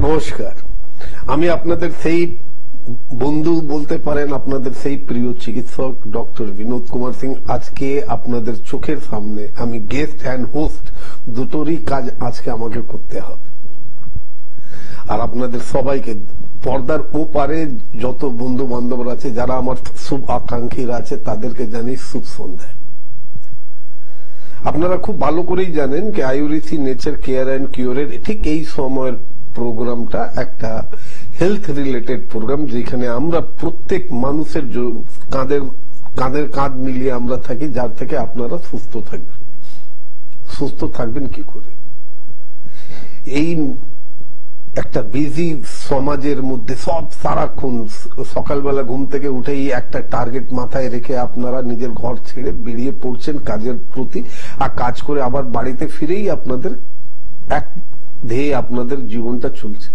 নমস্কার, আমি আপনাদের সেই বন্ধু বলতে পারেন, আপনাদের সেই প্রিয় চিকিৎসক ডক্টর বিনোদ কুমার সিং। আজকে আপনাদের চোখের সামনে আমি গেস্ট অ্যান্ড হোস্ট দুটোরই কাজ আজকে আমাকে করতে হবে। আর আপনাদের সবাইকে পর্দার ওপারে যত বন্ধু বান্ধবরা আছে, যারা আমার শুভ আকাঙ্ক্ষীরা আছে, তাদেরকে জানি শুভ সন্ধ্যা। আপনারা খুব ভালো করেই জানেন যে আয়ুর্বেদী নেচার কেয়ার অ্যান্ড কিওরের ঠিক এই সময়ের প্রোগ্রামটা একটা হেলথ রিলেটেড প্রোগ্রাম, যেখানে আমরা প্রত্যেক মানুষের কাঁধের কাঁধ মিলিয়ে আমরা থাকি, যার থেকে আপনারা সুস্থ থাকবেন। সুস্থ থাকবেন কি করে? এই একটা বিজি সমাজের মধ্যে সব সারাক্ষণ সকালবেলা ঘুম থেকে উঠেই একটা টার্গেট মাথায় রেখে আপনারা নিজের ঘর ছেড়ে বেরিয়ে পড়ছেন কাজের প্রতি, আর কাজ করে আবার বাড়িতে ফিরেই আপনাদের এক ধ্যেয়ে আপনাদের জীবনটা চলছে।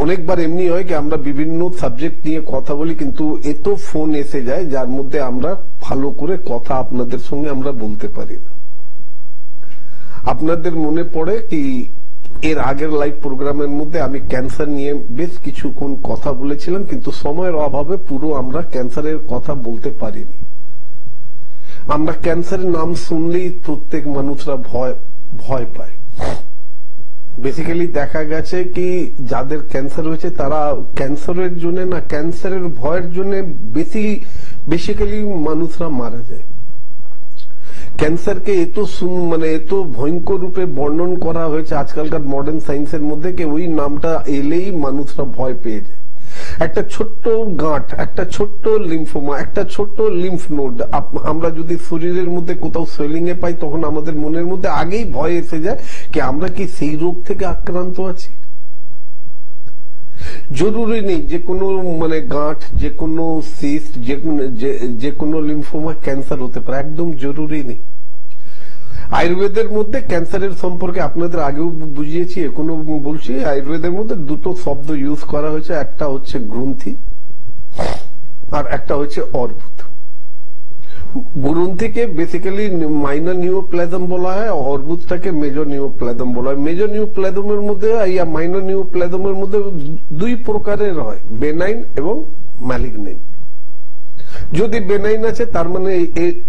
অনেকবার এমনি হয় কি আমরা বিভিন্ন সাবজেক্ট নিয়ে কথা বলি, কিন্তু এত ফোন এসে যায় যার মধ্যে আমরা ভালো করে কথা আপনাদের সঙ্গে আমরা বলতে পারি না। আপনাদের মনে পড়ে কি এর আগের লাইভ প্রোগ্রামের মধ্যে আমি ক্যান্সার নিয়ে বেশ কিছুক্ষণ কথা বলেছিলাম, কিন্তু সময়ের অভাবে পুরো আমরা ক্যান্সারের কথা বলতে পারিনি। আমরা ক্যান্সারের নাম শুনলেই প্রত্যেক মানুষরা ভয় পায়। বেসিক্যালি দেখা গেছে কি যাদের ক্যান্সার হয়েছে তারা ক্যান্সারের জন্য না, ক্যান্সারের ভয়ের জন্য বেসিক্যালি মানুষরা মারা যায়। ক্যান্সারকে এত ভয়ঙ্কর রূপে বর্ণন করা হয়েছে আজকালকার মডার্ন সায়েন্সের মধ্যে, কি ওই নামটা এলেই মানুষরা ভয় পেয়ে যায়। একটা ছোট্ট গাঁট, একটা ছোট্ট লিম্ফোমা, একটা ছোট্ট লিম্ফ নোড আমরা যদি শরীরের মধ্যে কোথাও সোয়েলিং এ পাই, তখন আমাদের মনের মধ্যে আগেই ভয় এসে যায় কি আমরা কি সেই রোগ থেকে আক্রান্ত আছি। জরুরি নেই যে কোনো গাঁট, যে কোনো সিস্ট, যে কোনো লিম্ফোমা ক্যান্সার হতে পারে, একদম জরুরি নেই। আয়ুর্বেদের মধ্যে ক্যান্সারের সম্পর্কে আপনাদের আগেও বুঝিয়েছি, এখনো বলছি। আয়ুর্বেদের মধ্যে দুটো শব্দ ইউজ করা হয়েছে, একটা হচ্ছে গ্রন্থি আর একটা হচ্ছে অর্বুদ। গ্রন্থিকে বেসিক্যালি মাইনর নিওপ্লাজম বলা হয়, অর্বুদটাকে মেজর নিওপ্লাজম বলা হয়। মেজর নিওপ্লাজমের মধ্যে মাইনর নিওপ্লাজমের মধ্যে দুই প্রকারের হয়, বেনাইন এবং ম্যালিগন্যান্ট। যদি বেনাইন আছে তার মানে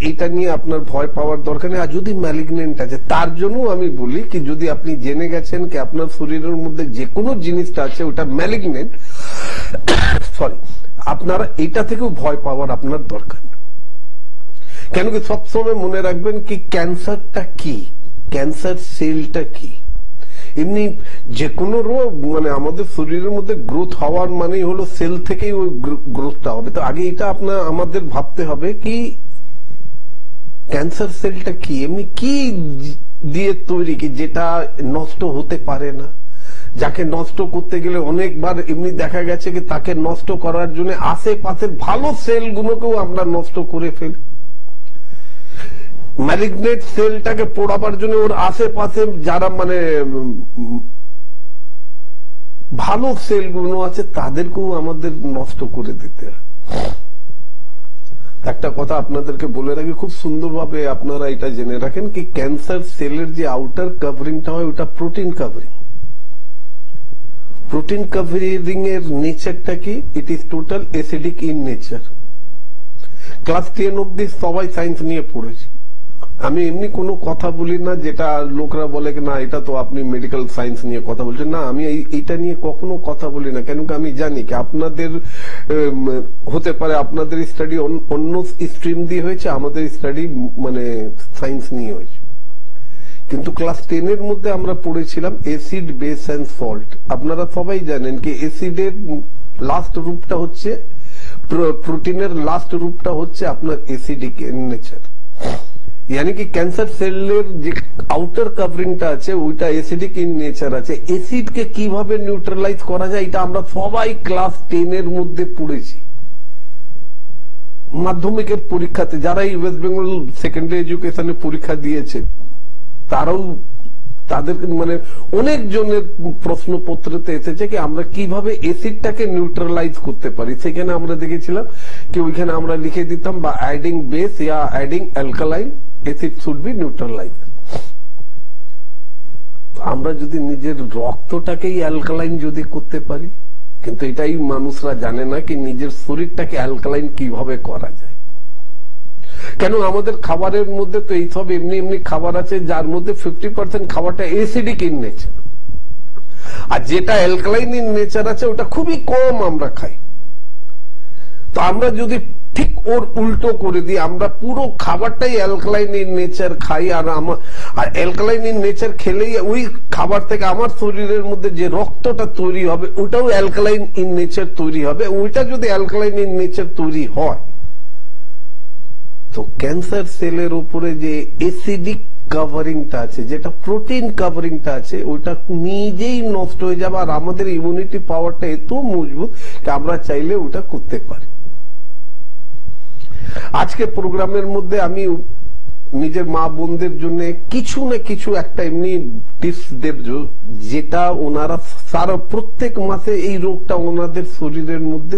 এটা নিয়ে আপনার ভয় পাওয়ার দরকার নেই, আর যদি ম্যালিগন্যান্ট আছে তার জন্য আমি বলি কি যদি আপনি জেনে গেছেন কি আপনার শরীরের মধ্যে যে কোনো জিনিসটা আছে ওটা ম্যালিগন্যান্ট, আপনারা এটা থেকেও ভয় পাওয়ার আপনার দরকার নেই। কেন কি সবসময় মনে রাখবেন কি ক্যান্সারটা কি, ক্যান্সার সেলটা কি। এমনি যে কোনো রোগ আমাদের শরীরের মধ্যে গ্রোথ হওয়ার মানেই হলো সেল থেকেই ওই গ্রোথটা হবে। তো আগে এটা আমাদের ভাবতে হবে কি ক্যান্সার সেলটা কি, এমনি কি দিয়ে তৈরি, কি যেটা নষ্ট হতে পারে না, যাকে নষ্ট করতে গেলে অনেকবার এমনি দেখা গেছে কি তাকে নষ্ট করার জন্য আশেপাশের ভালো সেলগুলোকেও আমরা নষ্ট করে ফেলি। ম্যালিগনেন্ট সেলটাকে পোড়াবার জন্য ওর আশেপাশে যারা ভালো সেলগুলো আছে তাদেরকেও আমাদের নষ্ট করে দিতে হয়। একটা কথা আপনাদেরকে বলে রাখি, খুব সুন্দরভাবে আপনারা এটা জেনে রাখেন কি ক্যান্সার সেলের যে আউটার কাভারিংটা হয় ওটা প্রোটিন কাভারিং। প্রোটিন কাভারিং এর নেচারটা কি, it is total acidic in nature. Class 10 অব্দি সবাই সায়েন্স নিয়ে পড়েছে। আমি এমনি কোনো কথা বলি না যেটা লোকরা বলে না এটা তো আপনি মেডিকেল সায়েন্স নিয়ে কথা বলছেন। না, আমি এইটা নিয়ে কখনো কথা বলি না, কেন কি আমি জানি কি আপনাদের হতে পারে আপনাদের স্টাডি অন্য স্ট্রিম দিয়ে হয়েছে, আমাদের স্টাডি সায়েন্স নিয়ে হয়েছে। কিন্তু ক্লাস 10 এর মধ্যে আমরা পড়েছিলাম অ্যাসিড, বেস অ্যান্ড সল্ট। আপনারা সবাই জানেন কি অ্যাসিডের লাস্ট রূপটা হচ্ছে, প্রোটিনের লাস্ট রূপটা হচ্ছে আপনার অ্যাসিডিক নেচার। यानी कि ক্যান্সার সেলের যে আউটার কাভারিংটা আছে ওইটা অ্যাসিডিক ইন নেচার আছে। অ্যাসিডকে কিভাবে নিউট্রালাইজ করা যায় এটা আমরা সবাই ক্লাস 10 এর মধ্যে পড়েছি মাধ্যমিকের পরীক্ষাতে। যারাই ওয়েস্ট বেঙ্গল সেকেন্ডারি এডুকেশনে পরীক্ষা দিয়েছে তারাও তাদের অনেক জনের প্রশ্নপত্রতে এসেছে কি আমরা কিভাবে অ্যাসিডটাকে নিউট্রালাইজ করতে পারি। সেখানে আমরা দেখেছিলাম কি ওইখানে আমরা লিখে দিতাম বা adding base yeah adding alkaline acid should be neutralise. আমরা যদি নিজের রক্তটাকেই অ্যালকালাইন যদি করতে পারি, কিন্তু এটাই মানুষরা জানে না কি নিজের শরীরটাকে অ্যালকালাইন কিভাবে করা যায়। কেন আমাদের খাবারের মধ্যে তো এইসব এমনি এমনি খাবার আছে যার মধ্যে 50% খাবারটা অ্যাসিডিক ইন নেচার, আর যেটা অ্যালকালাইন ইন নেচার আছে ওটা খুবই কম আমরা খাই। তো আমরা যদি ঠিক ওর উল্টো করে দিই, আমরা পুরো খাবারটাই অ্যালকালাইন ইন নেচার খাই, আর অ্যালকালাইন ইন নেচার খেলেই ওই খাবার থেকে আমার শরীরের মধ্যে যে রক্তটা তৈরি হবে ওটাও অ্যালকালাইন ইন নেচার তৈরি হবে। ওইটা যদি অ্যালকালাইন ইন নেচার তৈরি হয় তো ক্যান্সার সেলের উপরে যে অ্যাসিডিক কভারিংটা আছে, যেটা প্রোটিন কভারিংটা আছে, ওইটা নিজেই নষ্ট হয়ে যাবে। আর আমাদের ইমিউনিটি পাওয়ারটা এত মজবুত যে আমরা চাইলে ওটা করতে পারি। আজকে প্রোগ্রামের মধ্যে আমি নিজের মা বোনদের জন্য কিছু না কিছু একটা এমনি টিপস দেব, যেটা ওনারা সারা প্রত্যেক মাসে এই রোগটা ওনাদের শরীরের মধ্যে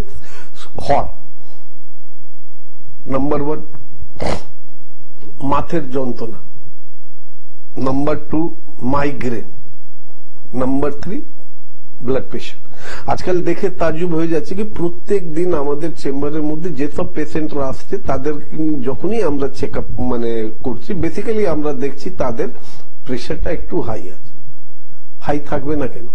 হয়। নাম্বার 1 মাথের যন্ত্রণা, number 2 migraine, number 3 blood pressure. আজকাল দেখে তাজ্জুব হয়ে যাচ্ছে কি প্রত্যেক দিন আমাদের চেম্বারের মধ্যে যেসব পেশেন্টরা আসছে তাদের যখনই আমরা চেক আপ করছি, বেসিক্যালি আমরা দেখছি তাদের প্রেশারটা একটু হাই আছে। হাই থাকবে না কেন?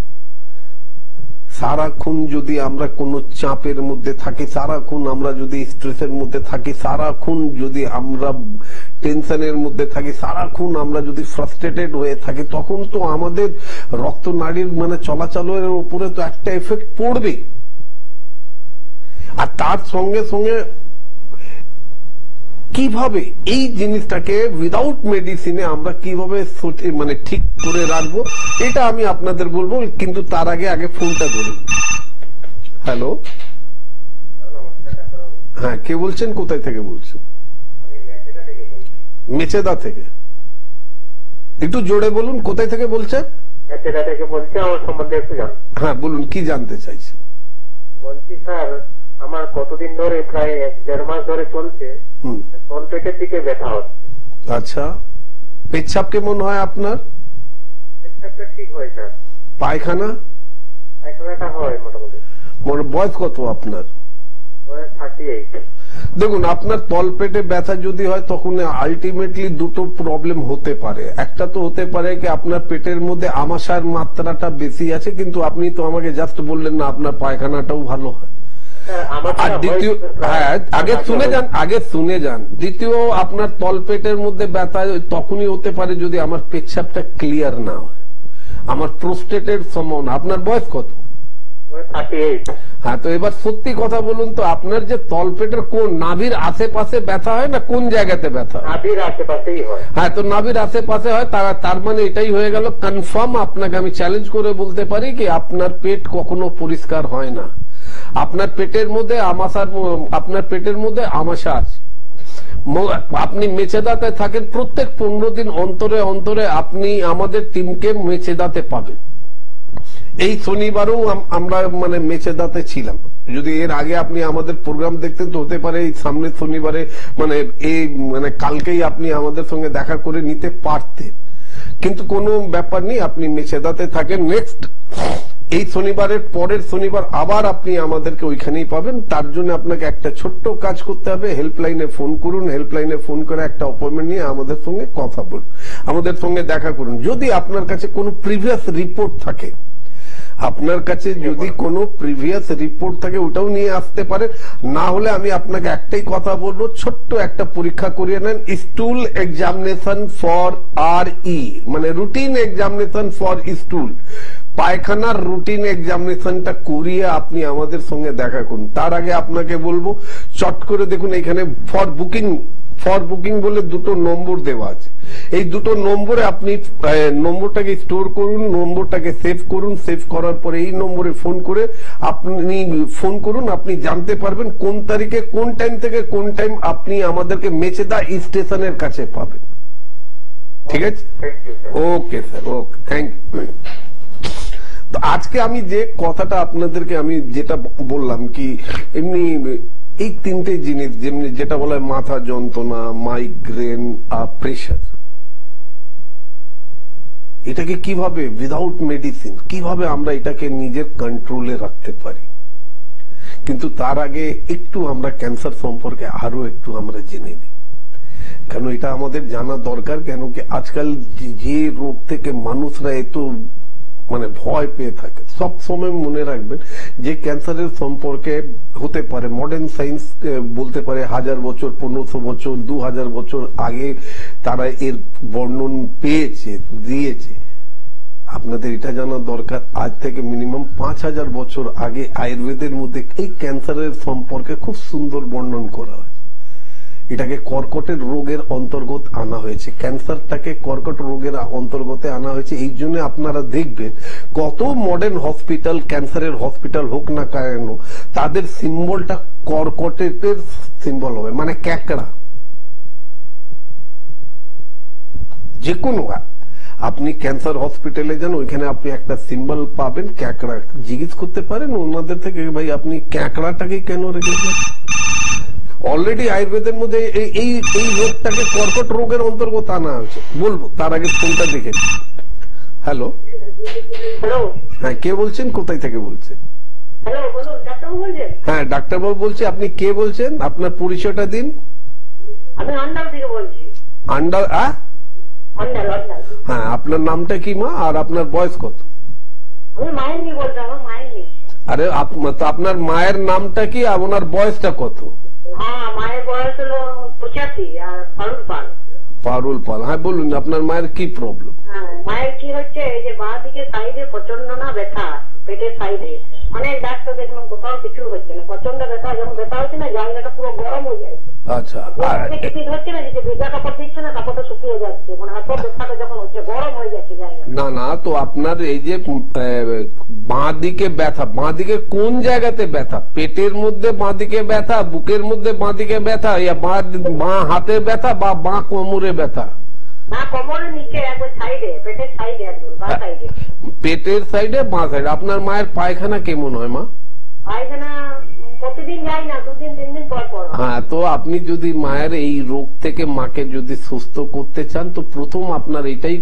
সারাক্ষণ যদি আমরা কোনো চাপের মধ্যে থাকি, সারাক্ষণ আমরা যদি স্ট্রেসের মধ্যে থাকি, সারাক্ষণ যদি আমরা টেনশনের মধ্যে থাকি, সারাক্ষণ আমরা যদি ফ্রাস্ট্রেটেড হয়ে থাকি, তখন তো আমাদের রক্তনালীর চলাচলের উপরে তো একটা এফেক্ট পড়বে। আর তার সঙ্গে সঙ্গে কিভাবে এই জিনিসটাকে উইদাউট মেডিসিনে আমরা কিভাবে ঠিক করে রাখবো এটা আমি আপনাদের বলবো, কিন্তু তার আগে ফোনটা ধরুন। হ্যালো, হ্যাঁ কে বলছেন, কোথায় থেকে বলছেন? মেচেদা থেকে। একটু জোরে বলুন, কোথায় থেকে বলছেন? মেচেদা থেকে বলছি। আমার সম্বন্ধে একটু জানতে। হ্যাঁ বলুন, কি জানতে চাইছেন? বলছি স্যার, আমার কতদিন ধরে প্রায় 1.5 মাস ধরে চলছে, তলপেটের দিকে ব্যথা হচ্ছে। আচ্ছা, পেচ্ছাপ কেমন হয় আপনার? পেচ্ছাপটা ঠিক হয় স্যার। পায়খানা? পায়খানাটা হয় মোটামুটি। বয়স কত আপনার? বয়স 38। দেখুন, আপনার তলপেটে ব্যথা যদি হয় তখন আলটিমেটলি দুটো প্রবলেম হতে পারে। একটা তো হতে পারে কি আপনার পেটের মধ্যে আমাশার মাত্রাটা বেশি আছে, কিন্তু আপনি তো আমাকে জাস্ট বললেন না আপনার পায়খানাটাও ভালো হয়। আর দ্বিতীয়, হ্যাঁ আগে শুনে যান। দ্বিতীয়, আপনার তলপেটের মধ্যে ব্যথা তখনই হতে পারে যদি আমার পেচ্ছাপটা ক্লিয়ার না হয়, আমার প্রোস্টেটের সমান। আপনার বয়স কত? 38। হ্যাঁ, তো এবার সত্যি কথা বলুন তো, আপনার যে তলপেটের কোন নাভির আশেপাশে ব্যথা হয় না কোন জায়গাতে ব্যথা হয়? নাভির আশেপাশেই হয়। হ্যাঁ, তো নাভির আশেপাশে হয়, তার মানে এটাই হয়ে গেল কনফার্ম। আপনাকে আমি চ্যালেঞ্জ করে বলতে পারি কি আপনার পেট কখনো পরিষ্কার হয় না। আপনার পেটের মধ্যে আমাশা আছে। আপনি মেচেদাতে থাকেন, প্রত্যেক 15 দিন অন্তরে অন্তরে আপনি আমাদের টিমকে মেচেদাতে পাবেন। এই শনিবারও আমরা মেচেদাতে ছিলাম। যদি এর আগে আপনি আমাদের প্রোগ্রাম দেখতেন তো হতে পারে এই সামনের শনিবারে কালকেই আপনি আমাদের সঙ্গে দেখা করে নিতে পারতেন, কিন্তু কোনো ব্যাপার নেই। আপনি মেচেদাতে থাকেন। নেক্সট এই শনিবারের পরের শনিবার আবার আপনি আমাদেরকে ওইখানেই পাবেন। তার জন্য আপনাকে একটা ছোট্ট কাজ করতে হবে, হেল্পলাইনে ফোন করুন। হেল্পলাইনে ফোন করে একটা অ্যাপয়েন্টমেন্ট নিয়ে আমাদের সঙ্গে কথা বলুন, আমাদের সঙ্গে দেখা করুন। যদি আপনার কাছে কোনো প্রিভিয়াস রিপোর্ট থাকে, ওটাও নিয়ে আসতে পারে। না হলে আমি আপনাকে একটাই কথা বলবো, ছোট্ট একটা পরীক্ষা করিয়ে নেন, স্টুল examination for RE, routine examination for স্টুল, পায়খানার রুটিন এক্সামিনেশনটা করিয়ে আপনি আমাদের সঙ্গে দেখা করুন। তার আগে আপনাকে বলবো, চট করে দেখুন এখানে ফর বুকিং বলে দুটো নম্বর দেওয়া আছে। এই দুটো নম্বরে আপনি নম্বরটাকে স্টোর করুন, নম্বরটাকে সেভ করুন। সেভ করার পরে এই নম্বরে ফোন করুন। আপনি জানতে পারবেন কোন তারিখে কোন টাইম থেকে কোন টাইম আপনি আমাদেরকে মেচেদা স্টেশনের কাছে পাবেন। ঠিক আছে? Okay sir, okay, thank you. তো আজকে আমি যে কথাটা আপনাদেরকে আমি যেটা বললাম কি, এমনি এই তিনটে জিনিস যেটা বলা হয় মাথা যন্ত্রণা, মাইগ্রেন আর প্রেশার, এটাকে কিভাবে উইদাউট মেডিসিন কিভাবে আমরা এটাকে নিজের কন্ট্রোলে রাখতে পারি। কিন্তু তার আগে একটু আমরা ক্যান্সার সম্পর্কে আরো একটু আমরা জেনে নিই, কেন এটা আমাদের জানা দরকার। কেন কি আজকাল যে রোগ থেকে মানুষরা এত মানে ভয় পেয়ে থাকে, সব সময় মনে রাখবেন যে ক্যান্সারের সম্পর্কে হতে পারে মডার্ন সায়েন্স বলতে পারে 1000 বছর, 1500 বছর, 2000 বছর আগে তারা এর বর্ণন পেয়েছে, দিয়েছে। আপনাদের এটা জানা দরকার, আজ থেকে মিনিমাম 5000 বছর আগে আয়ুর্বেদের মধ্যে এই ক্যান্সারের সম্পর্কে খুব সুন্দর বর্ণন করা হয়। এটাকে কর্কটের রোগের অন্তর্গত আনা হয়েছে, ক্যান্সারটাকে কর্কট রোগের অন্তর্গতে আনা হয়েছে। এই জন্য আপনারা দেখবেন কত মডার্ন হসপিটাল, ক্যান্সারের হসপিটাল হোক না কেন, তাদের সিম্বলটা কর্কটের সিম্বল হবে, মানে ক্যাকড়া। যে কোনো আপনি ক্যান্সার হসপিটালে যান, ওইখানে আপনি একটা সিম্বল পাবেন ক্যাকড়া। জিজ্ঞেস করতে পারেন ওনাদের থেকে, ভাই আপনি ক্যাকড়াটাকে কেন রেখেছেন? অলরেডি আয়ুর্বেদের মধ্যে এই রোগটাকে কর্কট রোগের অন্তর্গত আনা হয়েছে। বলবো তার আগে ফোনটা দেখে। হ্যালো, হ্যাঁ কে বলছেন, কোথায় থেকে বলছেন? হ্যাঁ ডাক্তারবাবু বলছি, আপনি কে বলছেন? আপনার পরিচয়টা দিন। আমি অন্ডাল থেকে বলছি। আন্ডাল? হ্যাঁ, আপনার নামটা কি মা, আর আপনার বয়স কত? আমি মায়ের নিয়ে বলছি, আমার মায়ের নিয়ে। আরে আপনার মায়ের নামটা কি আর ওনার বয়সটা কত? হ্যাঁ, মায়ের বয়স হলো 85 আর পারুল পাল। পারুল পাল, হ্যাঁ বলুন আপনার মায়ের কি প্রবলেম? হ্যাঁ, মায়ের কি হচ্ছে, এই যে বাঁ দিকে সাইডে প্রচন্ড না ব্যথা, পেটের সাইডে অনেক ডাক্তার দেখলাম, কোথাও কিছু হচ্ছে না। প্রচন্ড ব্যথা, যখন ব্যথা হচ্ছে না জায়গাটা পুরো গরম হয়ে যায়। আচ্ছা, কিছু হচ্ছে না, যে ভেজা কাপড় দিচ্ছে না, কাপড়টা শুকিয়ে যাচ্ছে, মানে হাত ব্যথাটা যখন হচ্ছে গরম হয়ে যাচ্ছে জায়গা। না না, তো আপনার এই যে বাঁ দিকে ব্যথা, বাঁ দিকে কোন জায়গাতে ব্যথা? পেটের মধ্যে বাঁ দিকে ব্যথা, বুকের মধ্যে বাঁ দিকে ব্যথা, বাঁ হাতে ব্যথা বা বাঁ কোমরে ব্যথা? না, কোমরের নিচে একবার সাইডে, পেটের সাইডে, একদম বাঁ সাইডে। পেটের সাইডে, বাঁ সাইডে। আপনার মায়ের পায়খানা কেমন হয় মা? পায়খানা প্রতিদিন যাই না, 2-3 দিন পর পর। হ্যাঁ, তো আপনি যদি মায়ের এই রোগ থেকে মাকে যদি সুস্থ করতে চান, তো প্রথম আপনার এটাই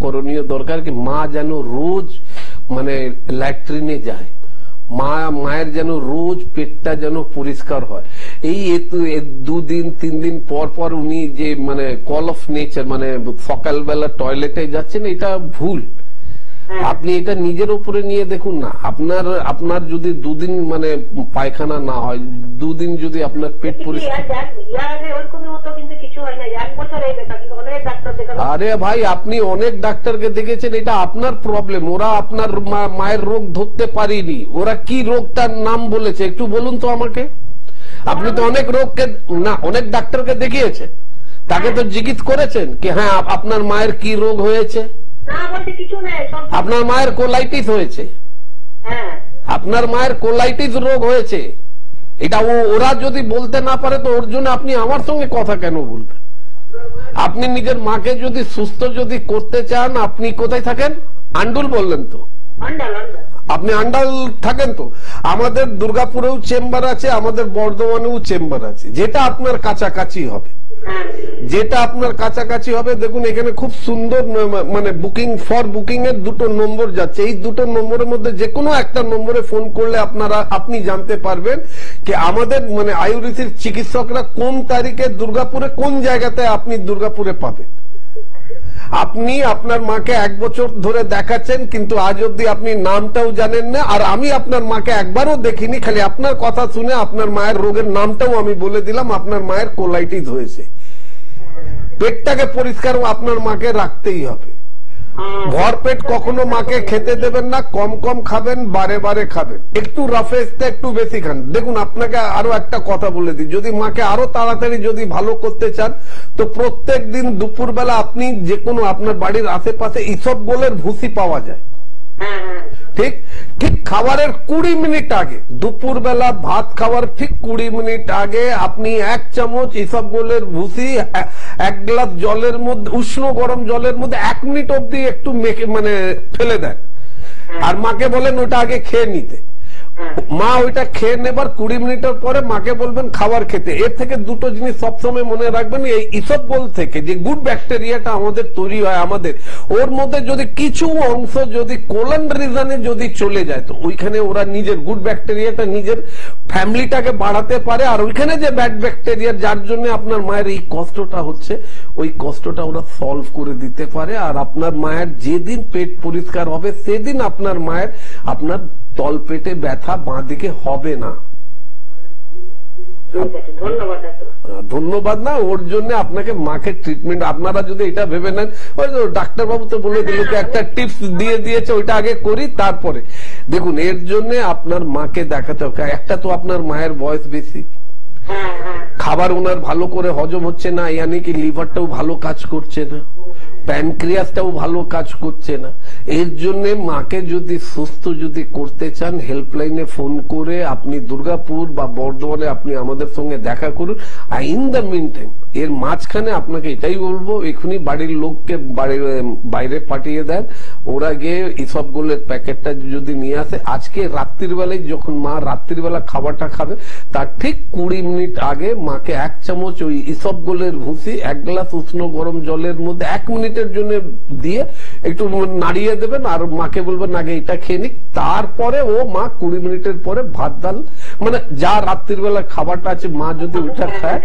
করণীয় দরকার কি মা যেন রোজ মানে ল্যাট্রিনে যায়, মায়ের যেন রোজ পেটটা যেন পরিষ্কার হয়। এই 2-3 দিন পর পর উনি যে মানে কল অফ নেচার, মানে সকালবেলা টয়লেটে যাচ্ছেন, এটা ভুল। আপনি এটা নিজের উপরে নিয়ে দেখুন না। আপনার যদি 2 দিন মানে পায়খানা না হয়, 2 দিন যদি আপনার পেট পরিষ্কার। আরে ভাই, আপনি অনেক ডাক্তারকে দেখেছেন, এটা আপনার প্রবলেম। ওরা আপনার মায়ের রোগ ধরতে পারেনি। ওরা কি রোগটার নাম বলেছে একটু বলুন তো আমাকে। আপনি তো অনেক রোগকে না, অনেক ডাক্তারকে দেখিয়েছেন, তাকে তো জিজ্ঞেস করেছেন কি হ্যাঁ আপনার মায়ের কি রোগ হয়েছে? আপনার মায়ের কোলাইটিস হয়েছে, আপনার মায়ের কোলাইটিস রোগ হয়েছে। এটা ওরা যদি বলতে না পারে, তো ওর জন্য আপনি আমার সঙ্গে কথা কেন বলবেন? আপনি নিজের মাকে যদি সুস্থ যদি করতে চান, আপনি কোথায় থাকেন? আন্ডুল বললেন তো? আপনি আন্ডাল থাকেন তো? আমাদের দুর্গাপুরেও চেম্বার আছে, আমাদের বর্ধমানেও চেম্বার আছে, যেটা আপনার কাছাকাছি হবে, যেটা আপনার কাছাকাছি হবে। দেখুন এখানে খুব সুন্দর মানে বুকিং এর 2টো নম্বর যাচ্ছে। এই 2টো নম্বরের মধ্যে যে কোনো একটা নম্বরে ফোন করলে আপনি জানতে পারবেন যে আমাদের মানে আয়ুর্বেদের চিকিৎসকরা কোন তারিখে দুর্গাপুরে কোন জায়গাতে আপনি দুর্গাপুরে পাবেন। আপনি আপনার মাকে 1 বছর ধরে দেখাচ্ছেন, কিন্তু আজ অব্দি আপনি নামটাও জানেন না। আর আমি আপনার মাকে একবারও দেখিনি, খালি আপনার কথা শুনে আপনার মায়ের রোগের নামটাও আমি বলে দিলাম। আপনার মায়ের কোলাইটিস হয়েছে। পেটটাকে পরিষ্কার আপনার মাকে রাখতেই হবে। ভর পেট কখনো মাকে খেতে দেবেন না, কম কম খাবেন, বারে বারে খাবেন। একটু রাফেজটা একটু বেশি খান। দেখুন আপনাকে আরো একটা কথা বলে দিই, যদি মাকে আরো তাড়াতাড়ি যদি ভালো করতে চান, তো প্রত্যেক দিন দুপুরবেলা আপনি যে কোনো আপনার বাড়ির আশেপাশে ইসবগোলের ভুসি পাওয়া যায়, ঠিক খাবারের 20 মিনিট আগে, দুপুরবেলা ভাত খাওয়ার ঠিক 20 মিনিট আগে আপনি 1 চামচ ইসবগোলের ভুসি 1 গ্লাস জলের মধ্যে, উষ্ণ গরম জলের মধ্যে 1 মিনিট অব্দি একটু মেখে মানে ফেলে দেন, আর মাকে বলেন ওটা আগে খেয়ে নিতে। মা ওইটা খেয়ে নেবার 20 মিনিটের পরে মাকে বলবেন খাবার খেতে। এর থেকে দুটো জিনিস সবসময় মনে রাখবেন, এই ইসবগোল থেকে যে গুড ব্যাকটেরিয়াটা আমাদের তৈরি হয় আমাদের, ওর মধ্যে যদি কিছু অংশ যদি কোলন রিজনে যদি চলে যায়, তো ওইখানে ওরা নিজের গুড ব্যাকটেরিয়াটা নিজের ফ্যামিলিটাকে বাড়াতে পারে। আর ওইখানে যে ব্যাড ব্যাকটেরিয়া যার জন্য আপনার মায়ের এই কষ্টটা হচ্ছে, ওই কষ্টটা ওরা সলভ করে দিতে পারে। আর আপনার মায়ের যেদিন পেট পরিষ্কার হবে সেদিন আপনার মায়ের আপনার তল পেটে ব্যথা বাঁদিকে হবে না। ধন্যবাদ না, ওর জন্য আপনাকে মাকে ট্রিটমেন্ট, আপনারা যদি এটা ভেবে নেন ওই ডাক্তারবাবু তো বলে দিল তো একটা টিপস দিয়ে দিয়েছে ওইটা আগে করি তারপরে, দেখুন এর জন্য আপনার মাকে দেখাতে হবে। একটা তো আপনার মায়ের বয়স বেশি, খাবার ওনার ভালো করে হজম হচ্ছে না, ইয়ানি কি লিভারটাও ভালো কাজ করছে না, প্যানক্রিয়াসটাও ভালো কাজ করছে না। এর জন্য মাকে যদি সুস্থ যদি করতে চান, হেল্পলাইনে ফোন করে আপনি দুর্গাপুর বা বর্ধমানে আপনি আমাদের সঙ্গে দেখা করুন। আর ইন দ্য মিন টাইম এর মাঝখানে আপনাকে এটাই বলবো, এখনই বাড়ির লোককে বাইরে পাঠিয়ে দেন, ওরা গিয়ে ইসবগোলের প্যাকেটটা যদি নিয়ে আসে, আজকে রাত্রির বেলায় যখন মা রাত্রিবেলা খাবারটা খাবে তার ঠিক 20 মিনিট আগে মাকে 1 চামচ ওই ইসবগোলের ভুসি 1 গ্লাস উষ্ণ গরম জলের মধ্যে 1 মিনিটের জন্য দিয়ে একটু নাড়িয়ে দেবেন, আর মাকে বলবেন আগে এটা খেয়ে নিক, তারপরে ও মা 20 মিনিটের পরে ভাত ডাল মানে যা রাত্রির বেলা খাবারটা আছে মা যদি ওইটা খায়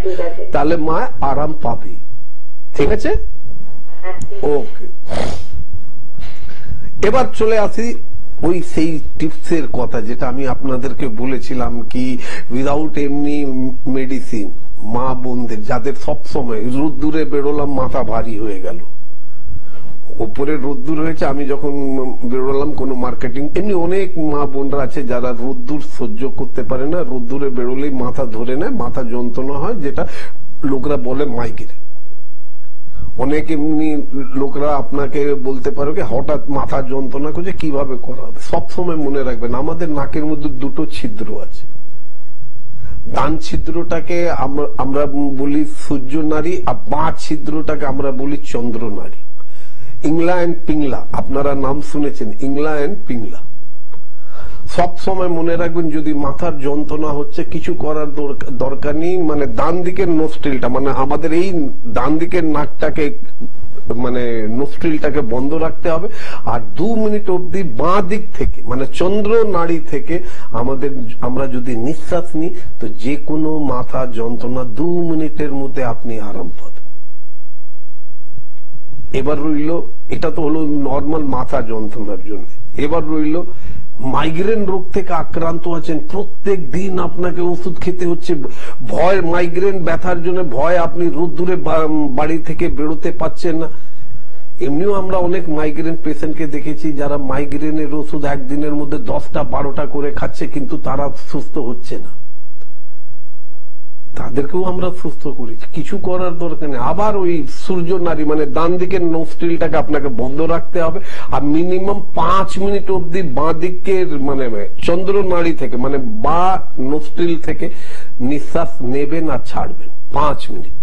তাহলে মা আরাম পাবে। ঠিক আছে, ওকে। এবার চলে আসি ওই সেই টিপসের কথা যেটা আমি আপনাদেরকে বলেছিলাম কি উইদাউট এমনি মেডিসিন মা বোনদের যাদের সবসময় রোদ্দুরে বেরোলাম মাথা ভারী হয়ে গেল, উপরে রোদ্দুর হয়েছে, আমি যখন বেরোলাম কোনো মার্কেটিং, এমনি অনেক মা বোনরা আছে যারা রোদ্দুর সহ্য করতে পারে না, রোদ্দুরে বেরোলেই মাথা ধরে নেয়, মাথা যন্ত্রণা হয়, যেটা লোকরা বলে মাইগ্রেন। অনেক এমনি লোকরা আপনাকে বলতে পারো কি হঠাৎ মাথা যন্ত্রণা করছে, কিভাবে করা হবে। সবসময় মনে রাখবেন আমাদের নাকের মধ্যে 2টো ছিদ্র আছে, ডান ছিদ্রটাকে আমরা বলি সূর্য নারী, আর বাঁ ছিদ্রটাকে আমরা বলি চন্দ্র নারী। ইংলা এন্ড পিংলা, আপনারা নাম শুনেছেন, ইংলা এন্ড পিংলা। সব সময় মনে রাখবেন যদি মাথার যন্ত্রণা হচ্ছে কিছু করার দরকার নেই, মানে ডান দিকের নোস্ট্রিলটা মানে আমাদের এই ডান দিকের নাকটাকে মানে নোস্ট্রিলটাকে বন্ধ রাখতে হবে, আর 2 মিনিট অবধি বাঁ দিক থেকে মানে চন্দ্র নাড়ি থেকে আমরা যদি নিঃশ্বাস নিই তো যে কোনো মাথা যন্ত্রণা 2 মিনিটের মধ্যে আপনি আরাম পাবেন। এবার রইল, এটা তো হলো নর্মাল মাথা যন্ত্রণার জন্য। এবার রইল মাইগ্রেন রোগ থেকে আক্রান্ত আছেন, প্রত্যেক দিন আপনাকে ওষুধ খেতে হচ্ছে, ভয় মাইগ্রেন ব্যথার জন্য ভয় আপনি রোদ্দুরে বাড়ি থেকে বেরোতে পাচ্ছেন না। এমনিও আমরা অনেক মাইগ্রেন পেশেন্টকে দেখেছি যারা মাইগ্রেনের ওষুধ একদিনের মধ্যে 10টা 12টা করে খাচ্ছে, কিন্তু তারা সুস্থ হচ্ছে না। তাদেরকেও আমরা সুস্থ করেছি, কিছু করার দরকার নেই। আবার ওই সূর্য নারী মানে ডান দিকের নোস্ট্রিলটাকে আপনাকে বন্ধ রাখতে হবে, আর মিনিমাম 5 মিনিট অব্দি বাঁ দিকের মানে চন্দ্র নাড়ি থেকে মানে বা নোস্ট্রিল থেকে নিঃশ্বাস নেবেন আর ছাড়বেন 5 মিনিট।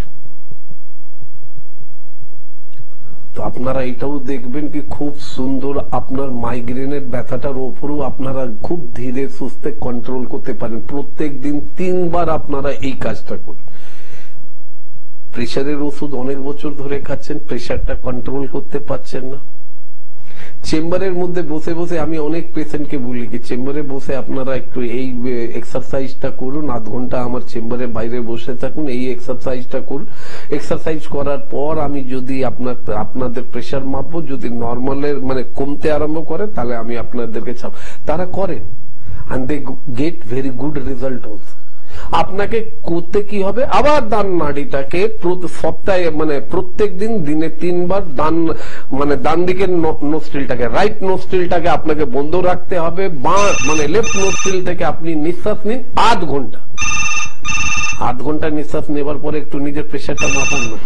তো আপনারা এটাও দেখবেন কি খুব সুন্দর আপনার মাইগ্রেনের ব্যথাটার ওপরও আপনারা খুব ধীরে সুস্থে কন্ট্রোল করতে পারেন। প্রত্যেক দিন 3 বার আপনারা এই কাজটা করুন। প্রেশারের ওষুধ অনেক বছর ধরে খাচ্ছেন, প্রেশারটা কন্ট্রোল করতে পারছেন না, চেম্বারের মধ্যে বসে বসে আমি অনেক পেশেন্টকে বলি কি চেম্বারে বসে আপনারা একটু এই এক্সারসাইজটা করুন, 1/2 ঘন্টা আমার চেম্বারের বাইরে বসে থাকুন, এই এক্সারসাইজটা করুন। এক্সারসাইজ করার পর আমি যদি আপনাদের প্রেশার মাপবো, যদি নর্মালের মানে কমতে আরম্ভ করে তাহলে আমি আপনাদেরকে ছাপ। তারা করেন and they get very good result also। আপনাকে করতে কি হবে, আবার ডান নাড়িটাকে সপ্তাহে মানে প্রত্যেক দিন দিনে 3 বার ডান দিকের নোস্ট্রিলটাকে রাইট নোস্ট্রিলটাকে আপনাকে বন্ধ রাখতে হবে, বাঁ মানে লেফট নোস্ট্রিল থেকে আপনি নিঃশ্বাস নিন 8 ঘন্টা। 8 ঘন্টা নিঃশ্বাস নেবার পরে একটু নিজের প্রেশারটা মাপান না,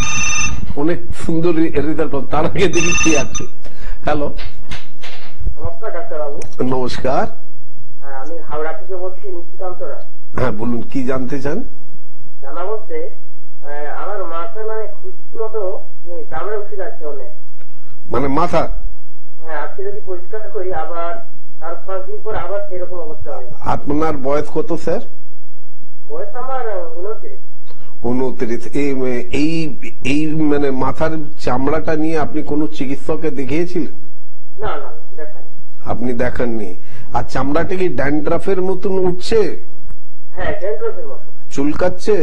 অনেক সুন্দর রেজাল্ট পাবেন। তার আগে দেখি কি আছে। হ্যালো, নমস্কার ডাক্তারবাবু। নমস্কার, আমি হাওড়া থেকে বলছি নিশিকান্ত রায়। হ্যাঁ বলুন, কি জানতে চান? জানা বলতে আমার মাথায় মানে খুশকি মতো চামড়া উঠে যাচ্ছে অনেক, মানে মাথা? হ্যাঁ, আজকে যদি পরিষ্কার করি আবার তার 5 দিন পর আবার সেরকম অবস্থা হয়। আপনার বয়স কত স্যার? বয়স আমার 29। 29। এই মানে মাথার চামড়াটা নিয়ে আপনি কোন চিকিৎসককে দেখিয়েছিলেন? না না দেখাই। আপনি দেখাননি? আর চামড়াটা কি ড্যান্ড্রাফের মতন উঠছে? হ্যাঁ ড্যান্ড্রাফের মতো। চুলকাচ্ছে?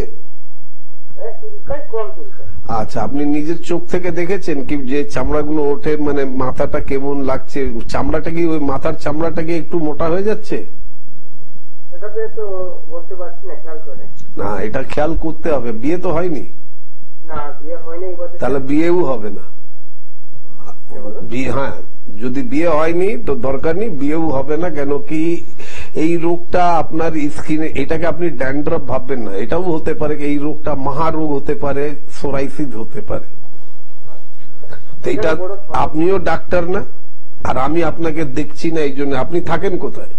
হ্যাঁ চুলকায়, কম চুলকায়। আচ্ছা, আপনি নিজের চোখ থেকে দেখেছেন কি যে চামড়াগুলো ওঠে, মানে মাথাটা কেমন লাগছে? চামড়াটা কি ওই মাথার চামড়াটা কি একটু মোটা হয়ে যাচ্ছে? এটাতে তো বলতে পারছি না, খেয়াল করে না, এটা খেয়াল করতে হবে। বিয়ে তো হয়নি? না বিয়ে হয়নি এই বছর। তাহলে বিয়েও হবে না। হ্যাঁ, যদি বিয়ে হয়নি তো দরকার নেই, বিয়েও হবে না। কেন কি এই রোগটা আপনার স্কিনে, এটাকে আপনি ড্যান্ড্রাফ ভাববেন না, এটাও হতে পারে। এই রোগটা মহারোগ হতে পারে, সোরাইসিস হতে পারে। তো এটা আপনিও ডাক্তার না, আর আমি আপনাকে দেখছি না, এই জন্য। আপনি থাকেন কোথায়?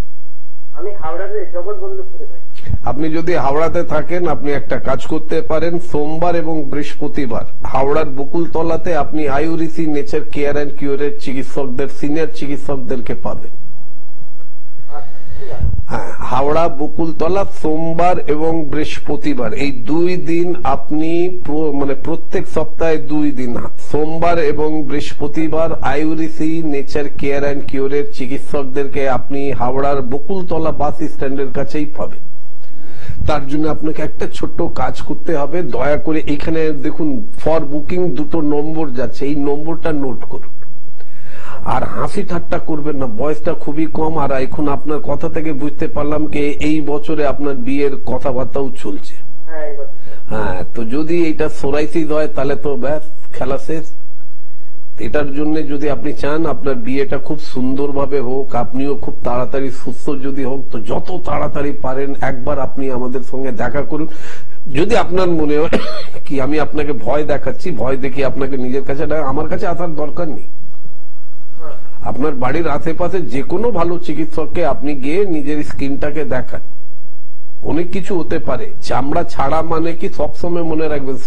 আমি হাওড়াতে জগৎবল্লভপুরে থাকি। আপনি যদি হাওড়াতে থাকেন, আপনি একটা কাজ করতে পারেন, সোমবার এবং বৃহস্পতিবার হাওড়ার বকুলতলাতে আপনি আয়ুরিসি নেচার কেয়ার অ্যান্ড কিউরের চিকিৎসকদের, সিনিয়র চিকিৎসকদেরকে পাবেন। হ্যাঁ, হাওড়া বকুলতলা সোমবার এবং বৃহস্পতিবার, এই 2 দিন আপনি মানে প্রত্যেক সপ্তাহে 2 দিন সোমবার এবং বৃহস্পতিবার আয়ুরিসি নেচার কেয়ার অ্যান্ড কিউরের চিকিৎসকদেরকে আপনি হাওড়ার বকুলতলা বাস স্ট্যান্ডের কাছেই পাবেন। তার জন্য আপনাকে একটা ছোট্ট কাজ করতে হবে। দয়া করে এখানে দেখুন ফর বুকিং 2টো নম্বর যাচ্ছে, এই নম্বরটা নোট করুন। আর হাসি ঠাট্টা করবেন না, বয়সটা খুবই কম। আর এখন আপনার কথা থেকে বুঝতে পারলাম কি এই বছরে আপনার বিয়ের কথাবার্তাও চলছে। হ্যাঁ, তো যদি এটা সোরাইসিস হয় তাহলে তো ব্যাস খেলা শেষ। এটার জন্য যদি আপনি চান আপনার বিয়েটা খুব সুন্দরভাবে হোক, আপনিও খুব তাড়াতাড়ি সুস্থ যদি হোক, তো যত তাড়াতাড়ি পারেন একবার আপনি আমাদের সঙ্গে দেখা করুন। যদি আপনার মনে হয় কি আমি আপনাকে ভয় দেখাচ্ছি, ভয় দেখি আপনাকে নিজের কাছে, আমার কাছে আসার দরকার নেই। আপনার বাড়ির আশেপাশে যে কোনো ভালো চিকিৎসককে আপনি গিয়ে নিজের স্কিনটাকে দেখান। অনেক কিছু হতে পারে। চামড়া ছাড়া মানে কি সবসময় মনে রাখবেন,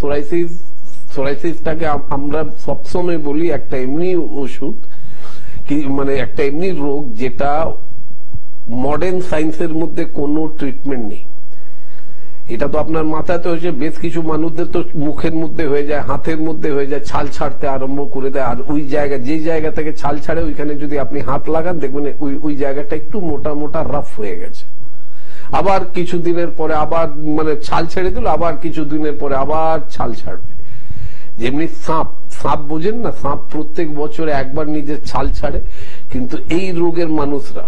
সোরাইসিসটাকে আমরা সবসময় বলি একটা এমনি ওষুধ, কি মানে একটা এমনি রোগ যেটা মডার্ন সায়েন্সের মধ্যে কোনো ট্রিটমেন্ট নেই। এটা তো আপনার মাথাতে হয়েছে, বেশ কিছু মানুষদের তো মুখের মধ্যে হয়ে যায়, হাতের মধ্যে হয়ে যায়, ছাল ছাড়তে আরম্ভ করে দেয়। আর ওই জায়গা, যে জায়গা থেকে ছাল ছাড়ে ওইখানে যদি আপনি হাত লাগান দেখবেন ওই জায়গাটা একটু মোটা মোটা রাফ হয়ে গেছে। আবার কিছুদিনের পরে আবার মানে ছাল ছেড়ে দিল, আবার কিছুদিনের পরে আবার ছাল ছাড়বে। যেমনি সাপ বোঝেন না, সাপ প্রত্যেক বছরে একবার নিজের ছাল ছাড়ে। কিন্তু এই রোগের মানুষরা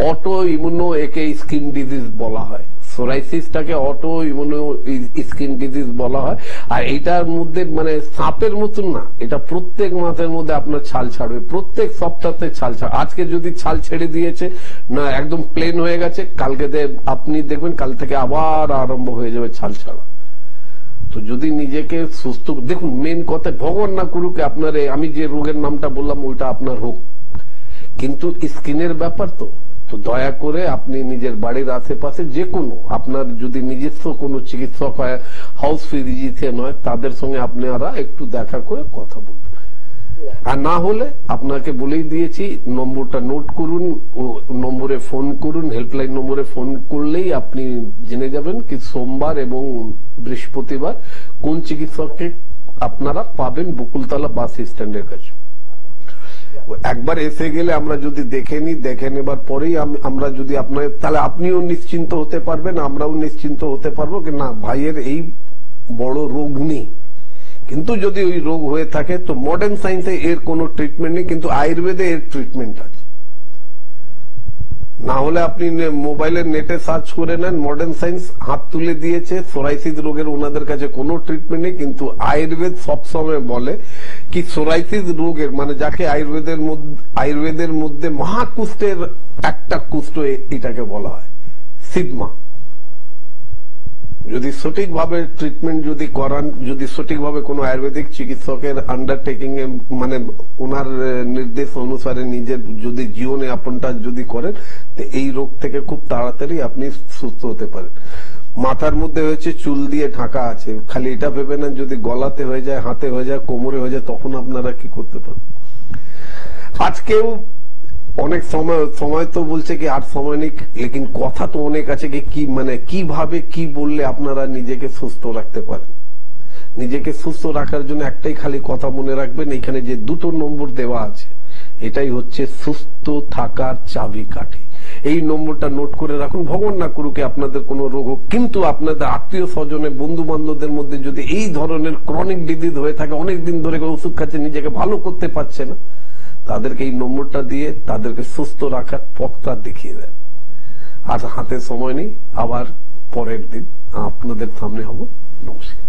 অটো ইমিউনো, একে স্কিন ডিজিজ বলা হয়। সোরাইসিসটাকে অটো ইমিউনো স্কিন ডিজিজ বলা হয়। আর এটার মধ্যে মানে সাপের মতন না, এটা প্রত্যেক মাসের মধ্যে আপনার ছাল ছাড়বে, প্রত্যেক সপ্তাহে ছাল ছাড়বে। আজকে যদি ছাল ছেড়ে দিয়েছে না, একদম প্লেন হয়ে গেছে, কালকে আপনি দেখবেন কাল থেকে আবার আরম্ভ হয়ে যাবে ছাল ছাড়া। তো যদি নিজেকে সুস্থ দেখুন, মেন কথা ভগবান না করুক আপনার আমি যে রোগের নামটা বললাম ওইটা আপনার হোক, কিন্তু স্কিনের ব্যাপার তো দয়া করে আপনি নিজের বাড়ির আশেপাশে যে কোনো, আপনার যদি নিজস্ব কোনো চিকিৎসক হয়, হাউস ফিজিশিয়ান হয়, তাদের সঙ্গে আপনারা একটু দেখা করে কথা বলবেন। আর না হলে আপনাকে বলেই দিয়েছি, নম্বরটা নোট করুন, ও নম্বরে ফোন করুন, হেল্পলাইন নম্বরে ফোন করলেই আপনি জেনে যাবেন কি সোমবার এবং বৃহস্পতিবার কোন চিকিৎসককে আপনারা পাবেন বকুলতলা বাস স্ট্যান্ডের কাছে। একবার এসে গেলে আমরা যদি দেখে নেবার পরেই আমরা যদি আপনার, তাহলে আপনিও নিশ্চিন্ত হতে পারবেন, আমরাও নিশ্চিন্ত হতে পারবো কি না ভাইয়ের এই বড় রোগ নেই। কিন্তু যদি ওই রোগ হয়ে থাকে তো মডার্ন সায়েন্সে এর কোনো ট্রিটমেন্ট নেই, কিন্তু আয়ুর্বেদে এর ট্রিটমেন্ট আছে। না হলে আপনি মোবাইলের নেটে সার্চ করে নেন, মডার্ন সায়েন্স হাত তুলে দিয়েছে, সোরাইসিস রোগের ওনাদের কাছে কোনো ট্রিটমেন্ট নেই। কিন্তু আয়ুর্বেদ সবসময় বলে কি সোরাইসিস রোগের মানে যাকে আয়ুর্বেদের মধ্যে মহাকুষ্ঠের একটা কুষ্ঠ এটাকে বলা হয় সিগমা। যদি সঠিকভাবে ট্রিটমেন্ট যদি করান, যদি সঠিকভাবে কোনো আয়ুর্বেদিক চিকিৎসকের আন্ডারটেকিং এ মানে ওনার নির্দেশ অনুসারে নিজের যদি জীবনে আপনটা যদি করেন, তো এই রোগ থেকে খুব তাড়াতাড়ি আপনি সুস্থ হতে পারেন। মাথার মধ্যে হয়েছে চুল দিয়ে ঢাকা আছে, খালি এটা ভেবে না যদি গলাতে হয়ে যায়, হাতে হয়ে যায়, কোমরে হয়ে যায়, তখন আপনারা কি করতে পারেন। আজকেও অনেক সময় তো বলছে কি আর সময় নেই, লেকিন কথা তো অনেক আছে কি মানে কিভাবে কি বললে আপনারা নিজেকে সুস্থ রাখতে পারেন। নিজেকে সুস্থ রাখার জন্য একটাই খালি কথা মনে রাখবেন, এখানে যে 2টো নম্বর দেওয়া আছে এটাই হচ্ছে সুস্থ থাকার চাবিকাঠি। এই নম্বরটা নোট করে রাখুন। ভগবান না করুক আপনাদের কোনো রোগ হোক, কিন্তু আপনাদের আত্মীয় স্বজনে বন্ধু বান্ধবদের মধ্যে যদি এই ধরনের ক্রনিক ডিজিজ হয়ে থাকে, অনেকদিন ধরে ওষুধ খাচ্ছে নিজেকে ভালো করতে পারছে না, তাদেরকে এই নম্বরটা দিয়ে তাদেরকে সুস্থ রাখার পথটা দেখিয়ে দেন। আর হাতে সময় নেই, আবার পরের দিন আপনাদের সামনে হব। নমস্কার।